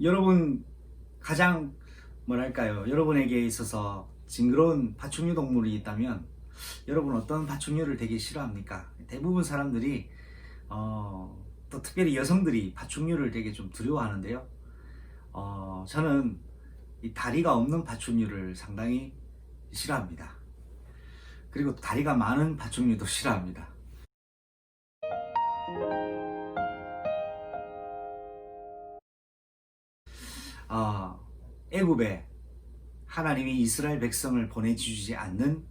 여러분 가장 뭐랄까요? 여러분에게 있어서 징그러운 파충류 동물이 있다면 여러분 어떤 파충류를 되게 싫어합니까? 대부분 사람들이 또 특별히 여성들이 파충류를 되게 좀 두려워하는데요. 저는 이 다리가 없는 파충류를 상당히 싫어합니다. 그리고 다리가 많은 파충류도 싫어합니다. 어, 애굽에 하나님이 이스라엘 백성을 보내주지 않는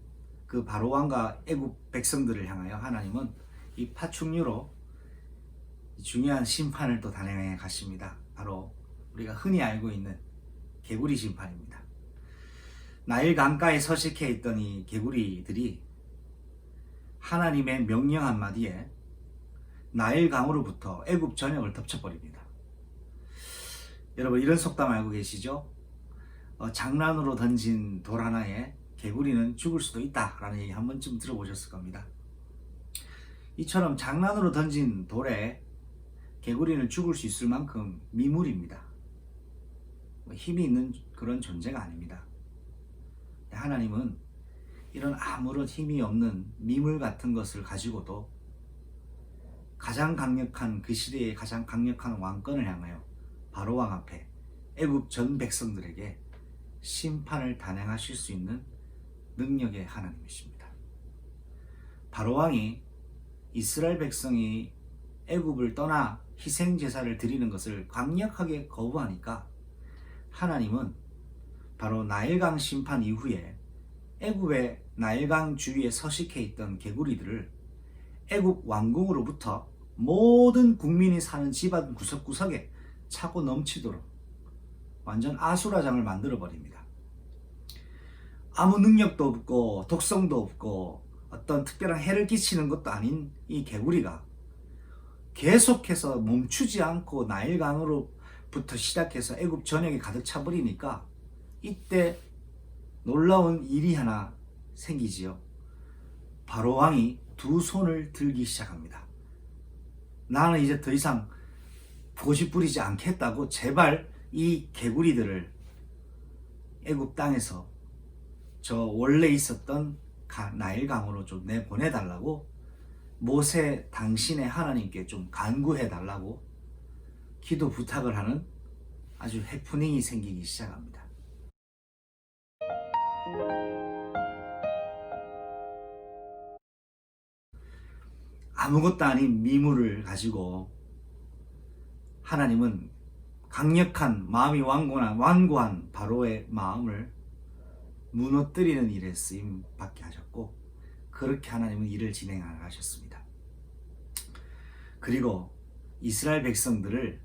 그 바로 왕과 애굽 백성들을 향하여 하나님은 이 파충류로 중요한 심판을 또 단행해 가십니다. 바로 우리가 흔히 알고 있는 개구리 심판입니다. 나일 강가에 서식해 있던 이 개구리들이 하나님의 명령 한마디에 나일 강으로부터 애굽 전역을 덮쳐버립니다. 여러분 이런 속담 알고 계시죠? 장난으로 던진 돌 하나에 개구리는 죽을 수도 있다라는 얘기 한 번쯤 들어보셨을 겁니다. 이처럼 장난으로 던진 돌에 개구리는 죽을 수 있을 만큼 미물입니다. 힘이 있는 그런 존재가 아닙니다. 하나님은 이런 아무런 힘이 없는 미물 같은 것을 가지고도 가장 강력한 그 시대의 가장 강력한 왕권을 향하여 바로왕 앞에 애굽 전 백성들에게 심판을 단행하실 수 있는 능력의 하나님이십니다. 바로왕이 이스라엘 백성이 애굽을 떠나 희생 제사를 드리는 것을 강력하게 거부하니까 하나님은 바로 나일강 심판 이후에 애굽의 나일강 주위에 서식해 있던 개구리들을 애굽 왕궁으로부터 모든 국민이 사는 집안 구석구석에 차고 넘치도록 완전 아수라장을 만들어 버립니다. 아무 능력도 없고 독성도 없고 어떤 특별한 해를 끼치는 것도 아닌 이 개구리가 계속해서 멈추지 않고 나일강으로부터 시작해서 애굽 전역에 가득 차버리니까 이때 놀라운 일이 하나 생기지요. 바로 왕이 두 손을 들기 시작합니다. 나는 이제 더 이상 고집 부리지 않겠다고 제발 이 개구리들을 애굽 땅에서 저 원래 있었던 나일강으로 좀 내보내달라고 모세 당신의 하나님께 좀 간구해달라고 기도 부탁을 하는 아주 해프닝이 생기기 시작합니다. 아무것도 아닌 미물을 가지고 하나님은 강력한 마음이 완고한 바로의 마음을 무너뜨리는 일에 쓰임 받게 하셨고 그렇게 하나님은 일을 진행하셨습니다. 그리고 이스라엘 백성들을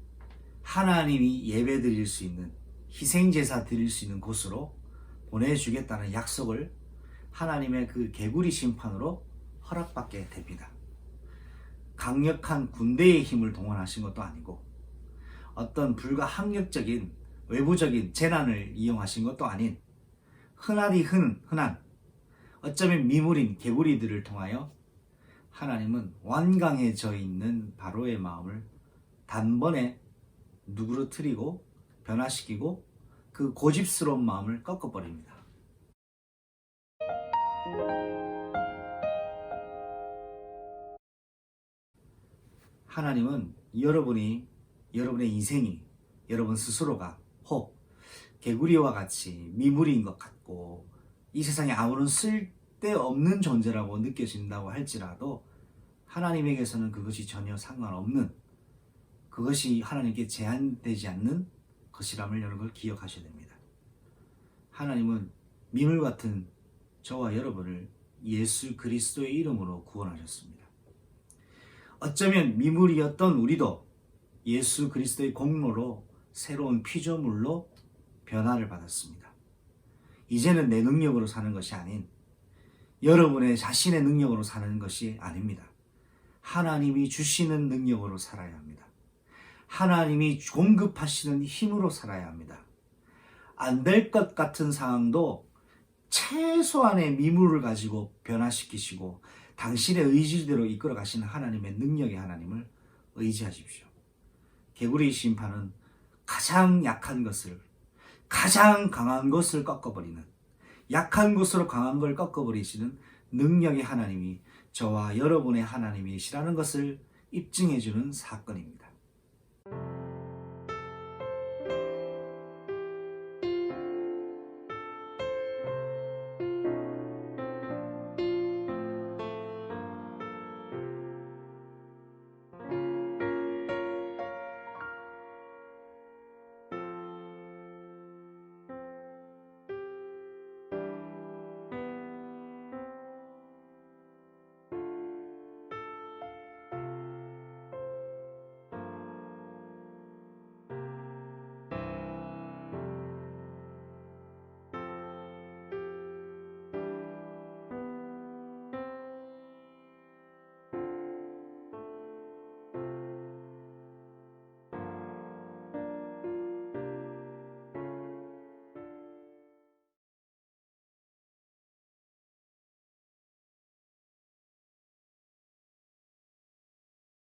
하나님이 예배 드릴 수 있는 희생제사 드릴 수 있는 곳으로 보내주겠다는 약속을 하나님의 그 개구리 심판으로 허락받게 됩니다. 강력한 군대의 힘을 동원하신 것도 아니고 어떤 불가항력적인 외부적인 재난을 이용하신 것도 아닌 흔한 어쩌면 미물인 개구리들을 통하여 하나님은 완강해져 있는 바로의 마음을 단번에 누그러뜨리고 변화시키고 그 고집스러운 마음을 꺾어버립니다. 하나님은 여러분의 인생이 여러분 스스로가 혹 개구리와 같이 미물인 것 같고 이 세상에 아무런 쓸데없는 존재라고 느껴진다고 할지라도 하나님에게서는 그것이 전혀 상관없는 그것이 하나님께 제한되지 않는 것이람을 여러분 기억하셔야 됩니다. 하나님은 미물 같은 저와 여러분을 예수 그리스도의 이름으로 구원하셨습니다. 어쩌면 미물이었던 우리도 예수 그리스도의 공로로 새로운 피조물로 변화를 받았습니다. 이제는 내 능력으로 사는 것이 아닌 여러분의 자신의 능력으로 사는 것이 아닙니다. 하나님이 주시는 능력으로 살아야 합니다. 하나님이 공급하시는 힘으로 살아야 합니다. 안 될 것 같은 상황도 최소한의 미물을 가지고 변화시키시고 당신의 의지대로 이끌어 가시는 하나님의 능력의 하나님을 의지하십시오. 개구리 심판은 가장 약한 것을, 가장 강한 것을 꺾어버리는, 약한 것으로 강한 걸 꺾어버리시는 능력의 하나님이 저와 여러분의 하나님이시라는 것을 입증해주는 사건입니다.